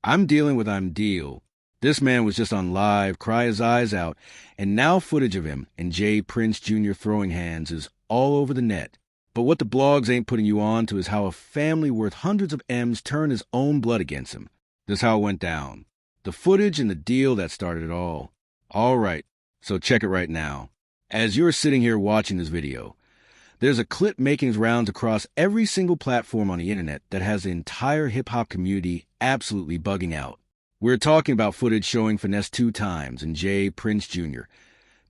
I'm dealing with I'm Deal. This man was just on live, cry his eyes out, and now footage of him and JPrinceJr throwing hands is all over the net. But what the blogs ain't putting you on to is how a family worth hundreds of M's turned his own blood against him. This is how it went down. The footage and the deal that started it all. All right, so check it right now. As you're sitting here watching this video, there's a clip making its rounds across every single platform on the internet that has the entire hip-hop community absolutely bugging out. We're talking about footage showing Finesse2tymes and JPrinceJr,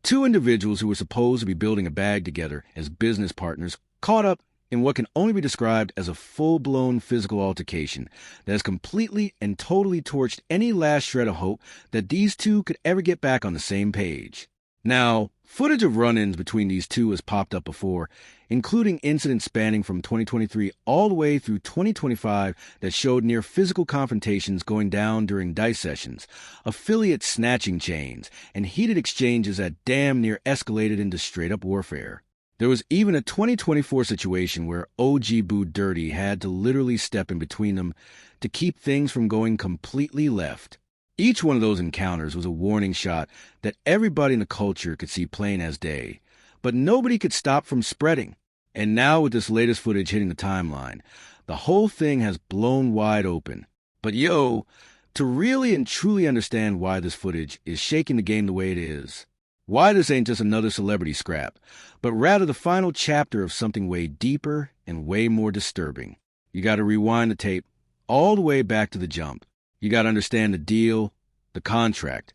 two individuals who were supposed to be building a bag together as business partners, caught up in what can only be described as a full-blown physical altercation that has completely and totally torched any last shred of hope that these two could ever get back on the same page. Now, footage of run-ins between these two has popped up before, including incidents spanning from 2023 all the way through 2025 that showed near physical confrontations going down during dice sessions, affiliate snatching chains, and heated exchanges that damn near escalated into straight-up warfare. There was even a 2024 situation where OG Boo Dirty had to literally step in between them to keep things from going completely left. Each one of those encounters was a warning shot that everybody in the culture could see plain as day, but nobody could stop from spreading. And now with this latest footage hitting the timeline, the whole thing has blown wide open. But yo, to really and truly understand why this footage is shaking the game the way it is, why this ain't just another celebrity scrap, but rather the final chapter of something way deeper and way more disturbing, you gotta rewind the tape all the way back to the jump. You gotta understand the deal, the contract,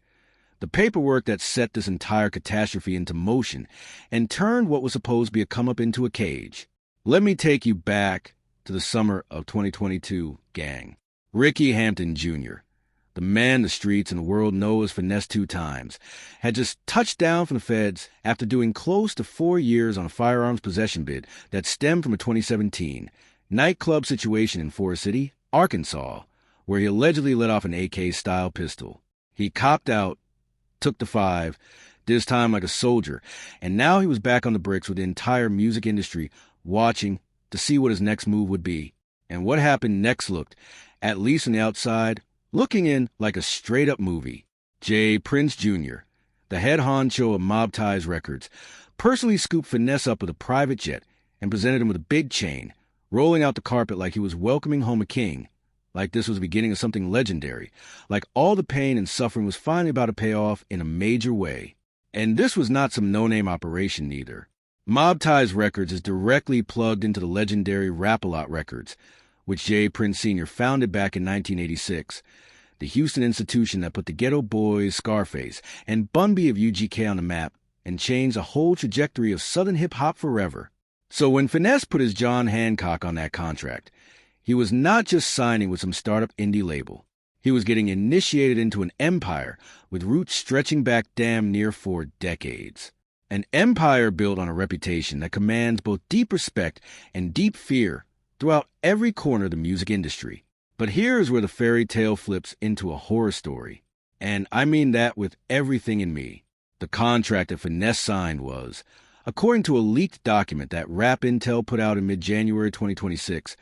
the paperwork that set this entire catastrophe into motion and turned what was supposed to be a come-up into a cage. Let me take you back to the summer of 2022, gang. Ricky Hampton Jr., the man the streets and the world know as Finesse2tymes, had just touched down from the feds after doing close to 4 years on a firearms possession bid that stemmed from a 2017 nightclub situation in Forest City, Arkansas, where he allegedly let off an AK-style pistol. He copped out, took the 5, did his time like a soldier, and now he was back on the bricks with the entire music industry watching to see what his next move would be. And what happened next looked, at least on the outside, looking in like a straight-up movie. JPrinceJr., the head honcho of Mob Ties Records, personally scooped Finesse up with a private jet and presented him with a big chain, rolling out the carpet like he was welcoming home a king, like this was the beginning of something legendary, like all the pain and suffering was finally about to pay off in a major way. And this was not some no-name operation either. Mob Ties Records is directly plugged into the legendary RapAlert Records, which JPrinceJr founded back in 1986, the Houston institution that put the Ghetto Boys, Scarface, and Bun B of UGK on the map and changed the whole trajectory of Southern hip-hop forever. So when Finesse put his John Hancock on that contract, he was not just signing with some startup indie label. He was getting initiated into an empire with roots stretching back damn near 4 decades. An empire built on a reputation that commands both deep respect and deep fear throughout every corner of the music industry. But here is where the fairy tale flips into a horror story. And I mean that with everything in me. The contract that Finesse signed was, according to a leaked document that Rap Intel put out in mid-January 2026,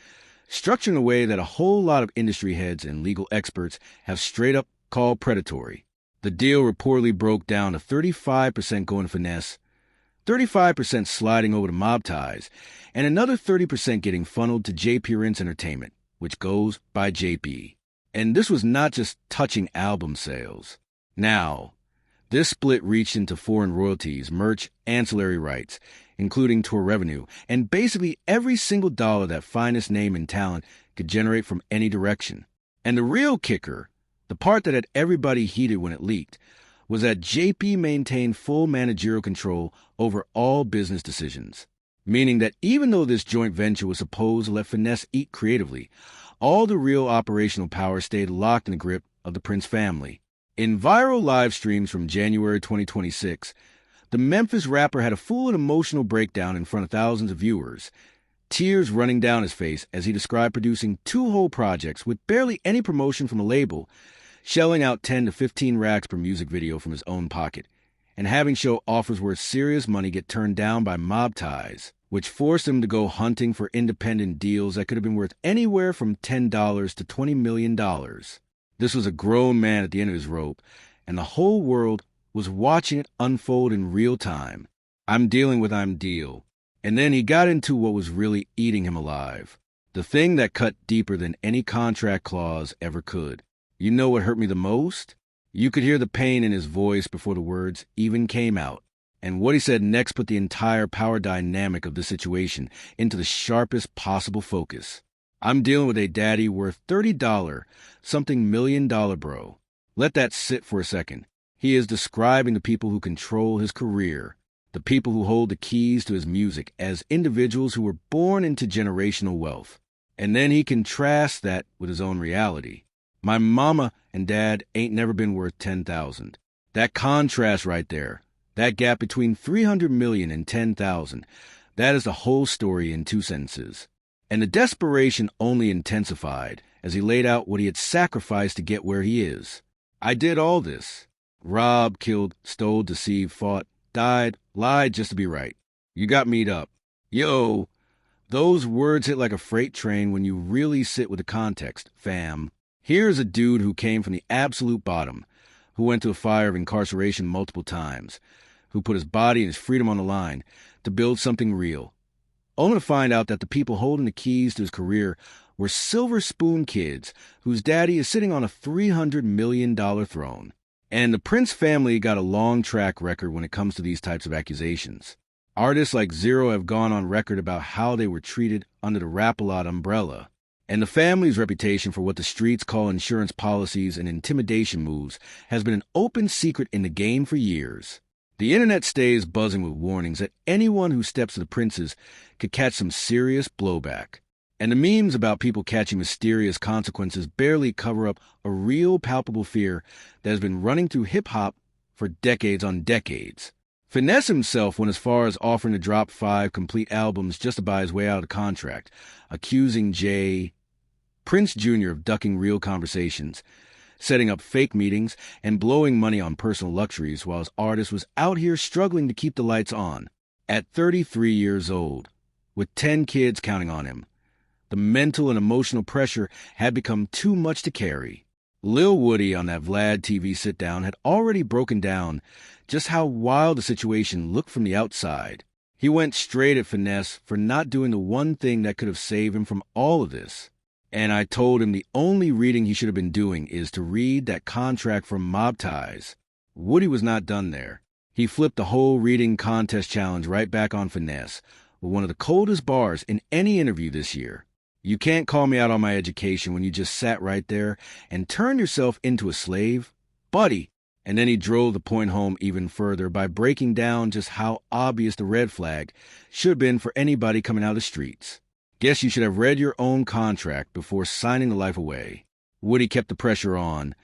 structured in a way that a whole lot of industry heads and legal experts have straight up called predatory. The deal reportedly broke down to 35% going to Finesse, 35% sliding over to Mob Ties, and another 30% getting funneled to JPrince Entertainment, which goes by JP. And this was not just touching album sales. Now, this split reached into foreign royalties, merch, ancillary rights, including tour revenue, and basically every single dollar that Finest name and talent could generate from any direction. And the real kicker, the part that had everybody heated when it leaked, was that JP maintained full managerial control over all business decisions, meaning that even though this joint venture was supposed to let Finesse eat creatively, all the real operational power stayed locked in the grip of the Prince family. In viral live streams from January 2026, the Memphis rapper had a full and emotional breakdown in front of thousands of viewers, tears running down his face as he described producing 2 whole projects with barely any promotion from a label, shelling out 10 to 15 racks per music video from his own pocket, and having show offers worth serious money get turned down by Mob Ties, which forced him to go hunting for independent deals that could have been worth anywhere from $10 to $20 million. This was a grown man at the end of his rope, and the whole world was watching it unfold in real time. I'm dealing with deal. And then he got into what was really eating him alive. The thing that cut deeper than any contract clause ever could. You know what hurt me the most? You could hear the pain in his voice before the words even came out. And what he said next put the entire power dynamic of the situation into the sharpest possible focus. I'm dealing with a daddy worth $30 something million bro. Let that sit for a second. He is describing the people who control his career, the people who hold the keys to his music as individuals who were born into generational wealth. And then he contrasts that with his own reality. My mama and dad ain't never been worth 10,000. That contrast right there, that gap between 300 million and 10,000, that is the whole story in 2 sentences. And the desperation only intensified as he laid out what he had sacrificed to get where he is. I did all this. Robbed, killed, stole, deceived, fought, died, lied just to be right. You got meat up. Yo, those words hit like a freight train when you really sit with the context, fam. Here's a dude who came from the absolute bottom, who went to a fire of incarceration multiple times, who put his body and his freedom on the line to build something real, only to find out that the people holding the keys to his career were silver spoon kids whose daddy is sitting on a $300 million throne. And the Prince family got a long track record when it comes to these types of accusations. Artists like Zero have gone on record about how they were treated under the Rap-A-Lot umbrella. And the family's reputation for what the streets call insurance policies and intimidation moves has been an open secret in the game for years. The internet stays buzzing with warnings that anyone who steps to the Princes could catch some serious blowback. And the memes about people catching mysterious consequences barely cover up a real palpable fear that has been running through hip-hop for decades on decades. Finesse himself went as far as offering to drop 5 complete albums just to buy his way out of contract, accusing JPrinceJr of ducking real conversations, setting up fake meetings, and blowing money on personal luxuries while his artist was out here struggling to keep the lights on. At 33 years old, with 10 kids counting on him, the mental and emotional pressure had become too much to carry. Lil Woody on that Vlad TV sit-down had already broken down just how wild the situation looked from the outside. He went straight at Finesse for not doing the one thing that could have saved him from all of this. And I told him the only reading he should have been doing is to read that contract from Mob Ties. Woody was not done there. He flipped the whole reading contest challenge right back on Finesse with one of the coldest bars in any interview this year. You can't call me out on my education when you just sat right there and turned yourself into a slave, buddy. And then he drove the point home even further by breaking down just how obvious the red flag should have been for anybody coming out of the streets. Guess you should have read your own contract before signing the life away. Woody kept the pressure on,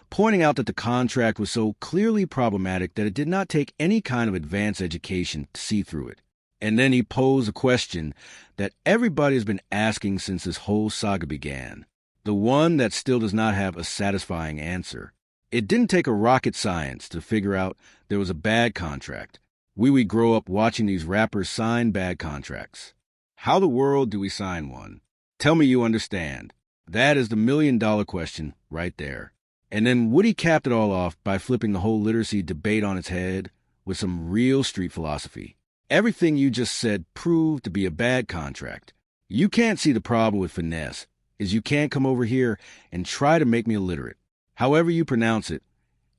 pointing out that the contract was so clearly problematic that it did not take any kind of advanced education to see through it. And then he posed a question that everybody has been asking since this whole saga began, the one that still does not have a satisfying answer. It didn't take a rocket science to figure out there was a bad contract. We grow up watching these rappers sign bad contracts. How the world do we sign one? Tell me you understand. That is the million-dollar question right there. And then Woody capped it all off by flipping the whole literacy debate on its head with some real street philosophy. Everything you just said proved to be a bad contract. You can't see the problem with Finesse, is you can't come over here and try to make me illiterate. However you pronounce it,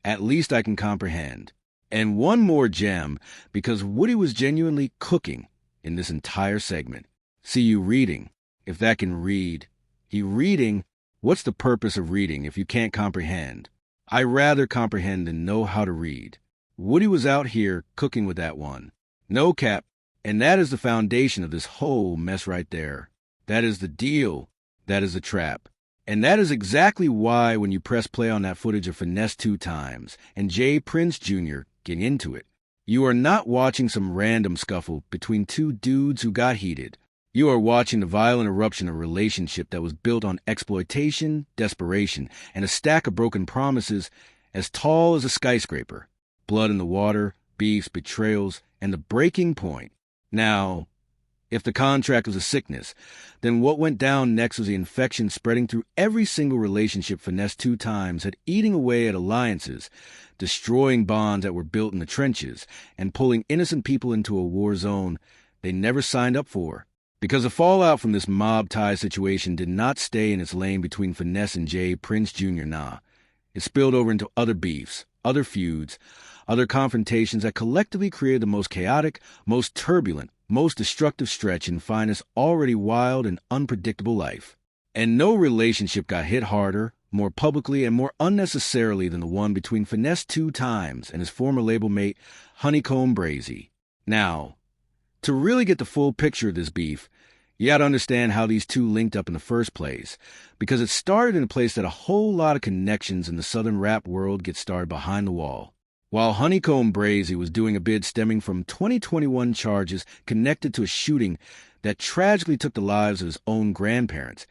at least I can comprehend. And one more gem, because Woody was genuinely cooking in this entire segment. See you reading, if that can read. He reading, what's the purpose of reading if you can't comprehend? I rather comprehend than know how to read. Woody was out here cooking with that one. No cap, and that is the foundation of this whole mess right there. That is the deal. That is the trap. And that is exactly why when you press play on that footage of Finesse2tymes and JPrinceJr getting into it, you are not watching some random scuffle between 2 dudes who got heated. You are watching the violent eruption of a relationship that was built on exploitation, desperation, and a stack of broken promises as tall as a skyscraper. Blood in the water, beefs, betrayals, and the breaking point. Now, If the contract was a sickness, then what went down next was the infection spreading through every single relationship Finesse2tymes had, eating away at alliances, destroying bonds that were built in the trenches, and pulling innocent people into a war zone they never signed up for. Because the fallout from this mob tie situation did not stay in its lane between Finesse and JPrinceJr. Nah. It spilled over into other beefs, other feuds, other confrontations that collectively created the most chaotic, most turbulent, most destructive stretch in Fineste's already wild and unpredictable life. And no relationship got hit harder, more publicly, and more unnecessarily than the one between Finesse2tymes and his former label mate, Honeycomb Brazy. Now, to really get the full picture of this beef, you gotta understand how these two linked up in the first place, because it started in a place that a whole lot of connections in the southern rap world get started behind the wall. While Honeycomb Brazy was doing a bid stemming from 2021 charges connected to a shooting that tragically took the lives of his own grandparents,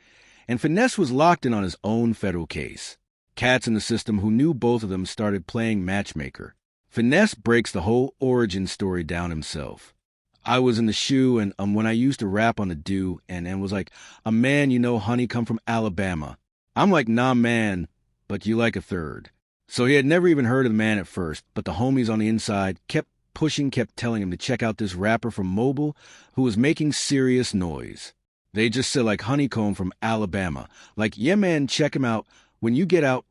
and Finesse was locked in on his own federal case. Cats in the system who knew both of them started playing matchmaker. Finesse breaks the whole origin story down himself. I was in the shoe, and when I used to rap on the do, and was like, a man, you know, honey, come from Alabama. I'm like, nah, man, but you like a third. So he had never even heard of the man at first, but the homies on the inside kept pushing, kept telling him to check out this rapper from Mobile who was making serious noise. They just said like Honeycomb from Alabama. Like, yeah, man, check him out. When you get out,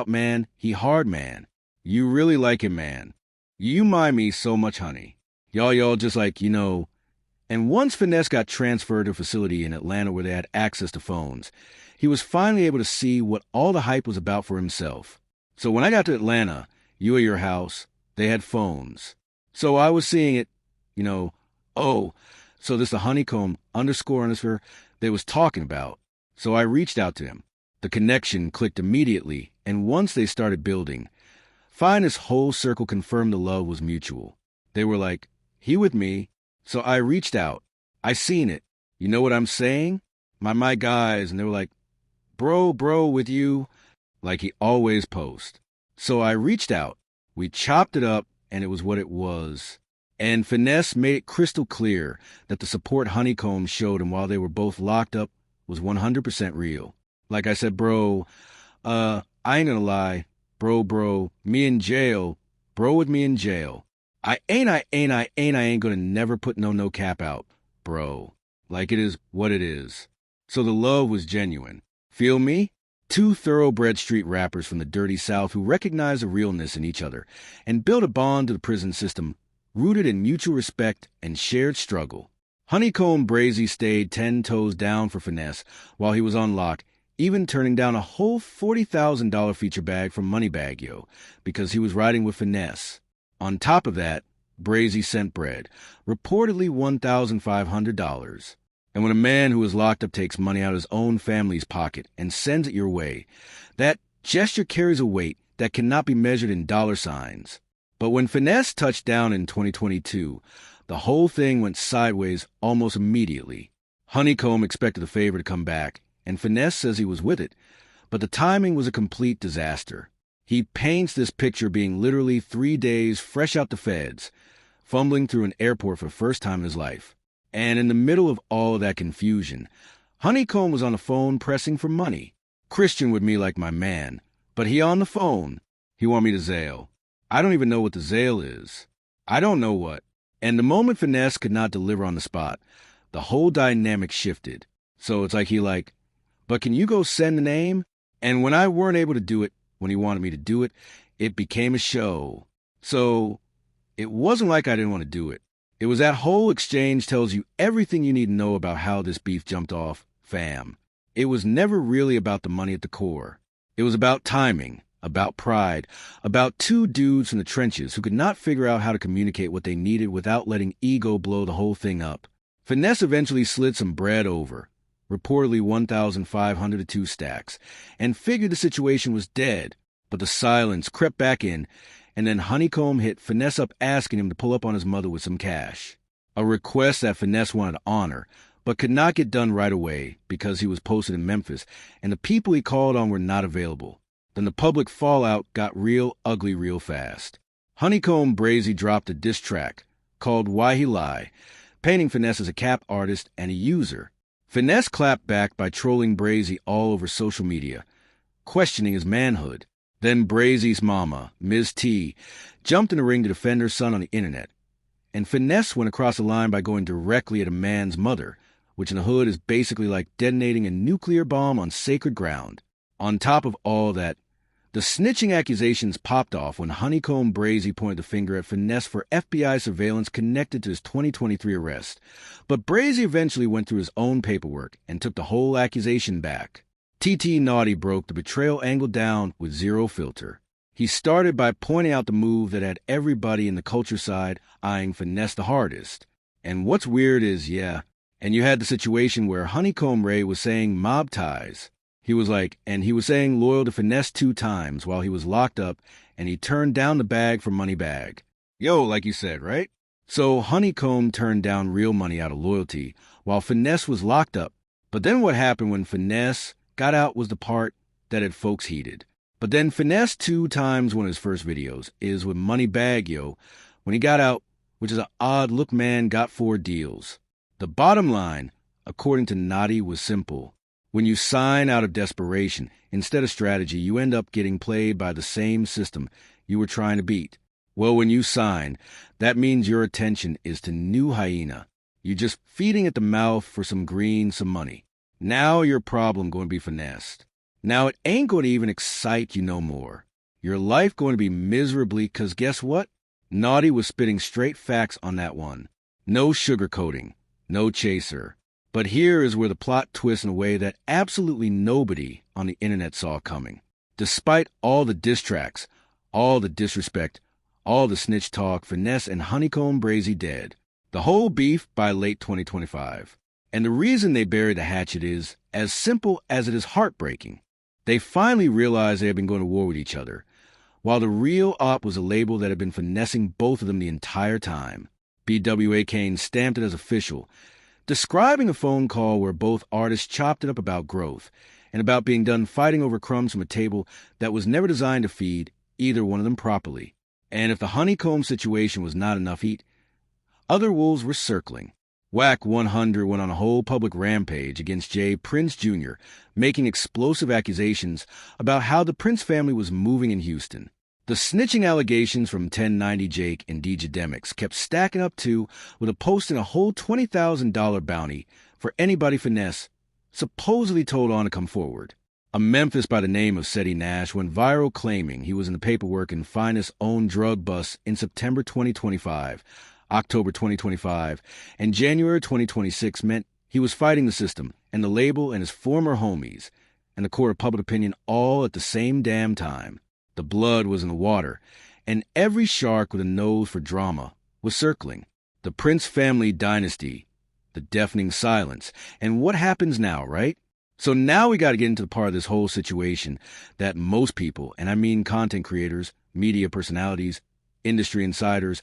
man, he hard, man. You really like him, man. You mind me so much, honey. Y'all just like, you know. And once Finesse got transferred to a facility in Atlanta where they had access to phones, he was finally able to see what all the hype was about for himself. So when I got to Atlanta, you at your house, they had phones. So I was seeing it, you know, oh, so this the Honeycomb __ they was talking about. So I reached out to him. The connection clicked immediately, and once they started building, Fineste's whole circle confirmed the love was mutual. They were like, he with me. So I reached out. I seen it. You know what I'm saying? My guys, and they were like, bro, with you. Like he always posts. So I reached out. We chopped it up, and it was what it was. And Finesse made it crystal clear that the support Honeycomb showed him while they were both locked up was 100% real. Like I said, bro, I ain't gonna lie. Bro, me in jail. Bro with me in jail. I ain't gonna never put no cap out, bro. Like it is what it is. So the love was genuine. Feel me? Two thoroughbred street rappers from the dirty South who recognize the realness in each other and build a bond to the prison system rooted in mutual respect and shared struggle. Honeycomb Brazy stayed 10 toes down for Finesse while he was on lock, even turning down a whole $40,000 feature bag from Moneybagg Yo because he was riding with Finesse. On top of that, Brazy sent bread, reportedly $1,500. And when a man who is locked up takes money out of his own family's pocket and sends it your way, that gesture carries a weight that cannot be measured in dollar signs. But when Finesse touched down in 2022, the whole thing went sideways almost immediately. Honeycomb expected the favor to come back, and Finesse says he was with it, but the timing was a complete disaster. He paints this picture being literally 3 days fresh out the feds, fumbling through an airport for the first time in his life. And in the middle of all of that confusion, Honeycomb was on the phone pressing for money. Christian with me like my man, but he on the phone. He want me to Zale. I don't even know what the Zale is. I don't know what. And the moment Finesse could not deliver on the spot, the whole dynamic shifted. So it's like he like, but can you go send the name? And when I weren't able to do it, when he wanted me to do it, it became a show. So it wasn't like I didn't want to do it. It was that whole exchange tells you everything you need to know about how this beef jumped off, fam. It was never really about the money at the core. It was about timing, about pride, about two dudes from the trenches who could not figure out how to communicate what they needed without letting ego blow the whole thing up. Finesse eventually slid some bread over, reportedly 1,500 to 2 stacks, and figured the situation was dead, but the silence crept back in, and then Honeycomb hit Finesse up asking him to pull up on his mother with some cash. A request that Finesse wanted to honor, but could not get done right away because he was posted in Memphis, and the people he called on were not available. Then the public fallout got real ugly real fast. Honeycomb Brazy dropped a diss track called Why He Lie painting Finesse as a cap artist and a user. Finesse clapped back by trolling Brazy all over social media, questioning his manhood. Then Brazy's mama, Ms. T, jumped in the ring to defend her son on the internet. And Finesse went across the line by going directly at a man's mother, which in the hood is basically like detonating a nuclear bomb on sacred ground. On top of all that, the snitching accusations popped off when Honeycomb Brazy pointed the finger at Finesse for FBI surveillance connected to his 2023 arrest. But Brazy eventually went through his own paperwork and took the whole accusation back. TT Naughty broke the betrayal angle down with zero filter. He started by pointing out the move that had everybody in the culture side eyeing Finesse the hardest. And what's weird is, and you had the situation where Honeycomb Ray was saying mob ties. He was saying loyal to Finesse2tymes while he was locked up, and he turned down the bag for Moneybag. Yo, like you said, right? So Honeycomb turned down real money out of loyalty, while Finesse was locked up. But then what happened when Finesse got out was the part that had folks heated. But then Finesse2tymes, one of his first videos, is with Moneybag Yo, when he got out, which is an odd look man got 4 deals. The bottom line, according to Naughty, was simple. When you sign out of desperation, instead of strategy, you end up getting played by the same system you were trying to beat. Well, when you sign, that means your attention is to new hyena. You're just feeding at the mouth for some green, some money. Now your problem going to be finessed. Now it ain't going to even excite you no more. Your life going to be miserably, because guess what? Naughty was spitting straight facts on that one. No sugarcoating, no chaser. But here is where the plot twists in a way that absolutely nobody on the internet saw coming. Despite all the diss tracks, all the disrespect, all the snitch talk, Finesse and Honeycomb Brazy dead. The whole beef by late 2025. And the reason they buried the hatchet is as simple as it is heartbreaking. They finally realized they had been going to war with each other, while the real op was a label that had been finessing both of them the entire time. BWA Kane stamped it as official, describing a phone call where both artists chopped it up about growth and about being done fighting over crumbs from a table that was never designed to feed either one of them properly. And if the Honeycomb situation was not enough heat, other wolves were circling. Whack 100 went on a whole public rampage against JPrinceJr, making explosive accusations about how the Prince family was moving in Houston. The snitching allegations from 1090 Jake and DJ Demix kept stacking up too, with a posting a whole $20,000 bounty for anybody Finesse supposedly told on to come forward. A Memphis by the name of Seti Nash went viral claiming he was in the paperwork in Finest's own drug bust in September 2025, October 2025, and January 2026 meant he was fighting the system and the label and his former homies and the court of public opinion all at the same damn time. The blood was in the water, and every shark with a nose for drama was circling. The Prince family dynasty, the deafening silence, and what happens now, right? So now we got to get into the part of this whole situation that most people, and I mean content creators, media personalities, industry insiders,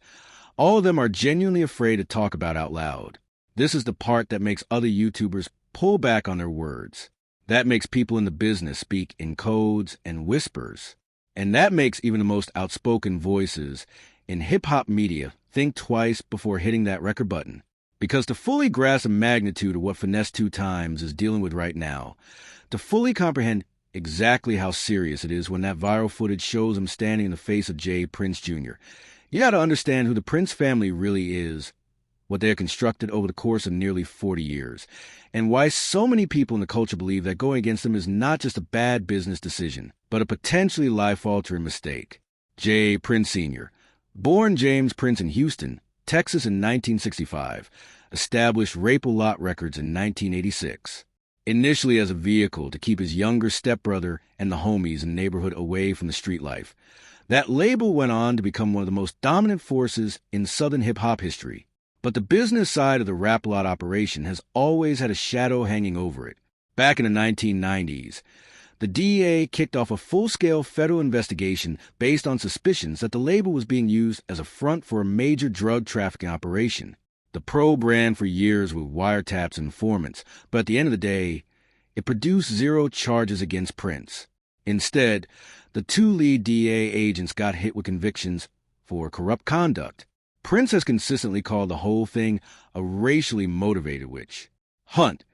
all of them are genuinely afraid to talk about out loud. This is the part that makes other YouTubers pull back on their words. That makes people in the business speak in codes and whispers. And that makes even the most outspoken voices in hip-hop media think twice before hitting that record button. Because to fully grasp the magnitude of what Finesse2tymes is dealing with right now, to fully comprehend exactly how serious it is when that viral footage shows him standing in the face of JPrinceJr, you gotta understand who the Prince family really is, what they have constructed over the course of nearly 40 years, and why so many people in the culture believe that going against them is not just a bad business decision, but a potentially life-altering mistake. JPrinceJr, born James Prince in Houston, Texas in 1965, established Rape-A-Lot Records in 1986, initially as a vehicle to keep his younger stepbrother and the homies in the neighborhood away from the street life. That label went on to become one of the most dominant forces in Southern hip-hop history. But the business side of the Rap-A-Lot operation has always had a shadow hanging over it. Back in the 1990s, the DEA kicked off a full-scale federal investigation based on suspicions that the label was being used as a front for a major drug trafficking operation. The probe ran for years with wiretaps and informants, but at the end of the day, it produced 0 charges against Prince. Instead, the 2 lead DEA agents got hit with convictions for corrupt conduct, Prince has consistently called the whole thing a racially motivated witch hunt,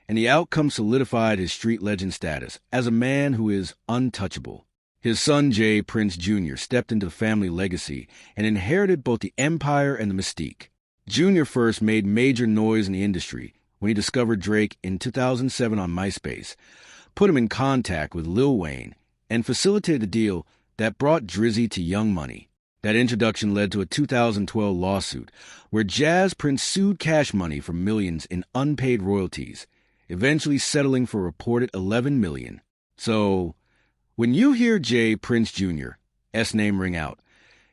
and the outcome solidified his street legend status as a man who is untouchable. His son JPrinceJr. stepped into the family legacy and inherited both the empire and the mystique. Jr. first made major noise in the industry when he discovered Drake in 2007 on MySpace, put him in contact with Lil Wayne, and facilitated the deal that brought Drizzy to Young Money. That introduction led to a 2012 lawsuit where Jazz Prince sued Cash Money for millions in unpaid royalties, eventually settling for a reported $11 million. So, when you hear JPrinceJr. name ring out,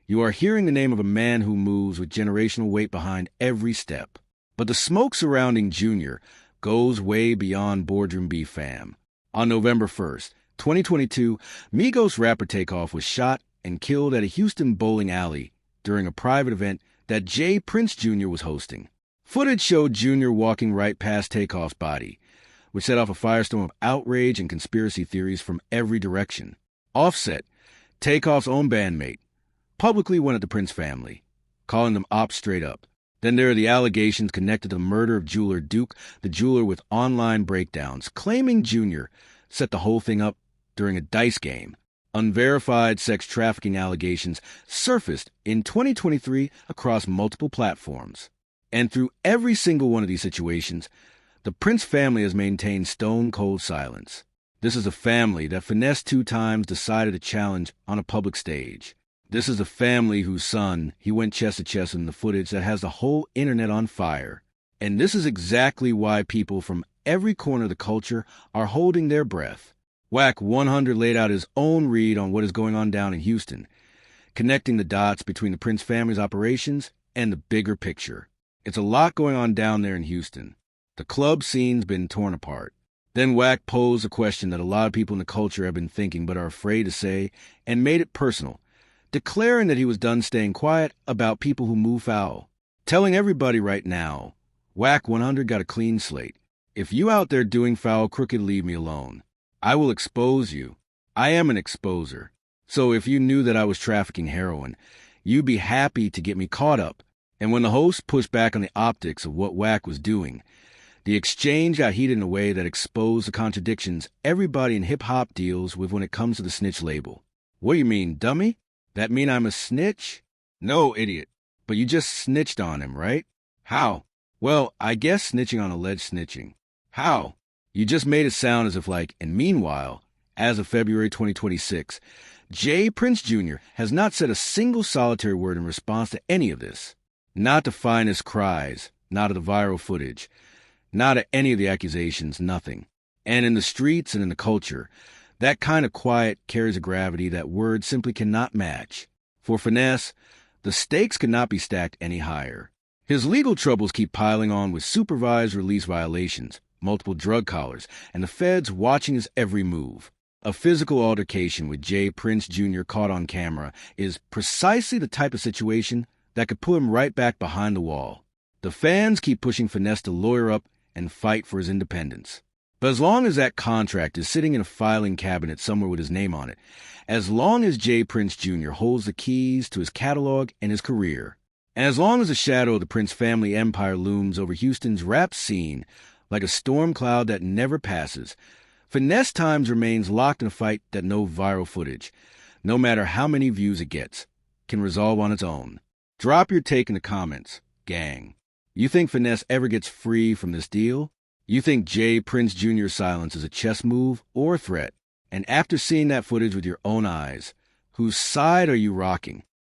you are hearing the name of a man who moves with generational weight behind every step. But the smoke surrounding Junior goes way beyond boardroom beef fam. On November 1st, 2022, Migos rapper Takeoff was shot and killed at a Houston bowling alley during a private event that JPrinceJr. was hosting. Footage showed Junior walking right past Takeoff's body, which set off a firestorm of outrage and conspiracy theories from every direction. Offset, Takeoff's own bandmate, publicly went at the Prince family, calling them ops straight up. Then there are the allegations connected to the murder of jeweler Duke, the jeweler with online breakdowns, claiming Junior set the whole thing up during a dice game. Unverified sex trafficking allegations surfaced in 2023 across multiple platforms. And through every single one of these situations, the Prince family has maintained stone-cold silence. This is a family that Finesse2tymes decided to challenge on a public stage. This is a family whose son he went chest to chest in the footage that has the whole internet on fire. And this is exactly why people from every corner of the culture are holding their breath. Wack 100 laid out his own read on what is going on down in Houston, connecting the dots between the Prince family's operations and the bigger picture. It's a lot going on down there in Houston. The club scene's been torn apart. Then Wack posed a question that a lot of people in the culture have been thinking but are afraid to say, and made it personal, declaring that he was done staying quiet about people who move foul. Telling everybody right now, Wack 100 got a clean slate. If you out there doing foul crooked, leave me alone. I will expose you. I am an exposer. So if you knew that I was trafficking heroin, you'd be happy to get me caught up. And when the host pushed back on the optics of what Wack was doing, the exchange got heated in a way that exposed the contradictions everybody in hip-hop deals with when it comes to the snitch label. What do you mean, dummy? That mean I'm a snitch? No, idiot. But you just snitched on him, right? How? Well, I guess snitching on alleged snitching. How? You just made it sound as if like, and meanwhile, as of February 2026, JPrinceJr. has not said a single solitary word in response to any of this. Not the finest cries, not of the viral footage, not at any of the accusations, nothing. And in the streets and in the culture, that kind of quiet carries a gravity that words simply cannot match. For Finesse, the stakes could not be stacked any higher. His legal troubles keep piling on with supervised release violations, multiple drug collars, and the feds watching his every move. A physical altercation with JPrinceJr. caught on camera is precisely the type of situation that could put him right back behind the wall. The fans keep pushing Finesse to lawyer up and fight for his independence. But as long as that contract is sitting in a filing cabinet somewhere with his name on it, as long as JPrinceJr. holds the keys to his catalog and his career, and as long as the shadow of the Prince family empire looms over Houston's rap scene like a storm cloud that never passes, Finesse2tymes remains locked in a fight that no viral footage, no matter how many views it gets, can resolve on its own. Drop your take in the comments, gang. You think Finesse ever gets free from this deal? You think JPrinceJr.'s silence is a chess move or a threat? And after seeing that footage with your own eyes, whose side are you rocking?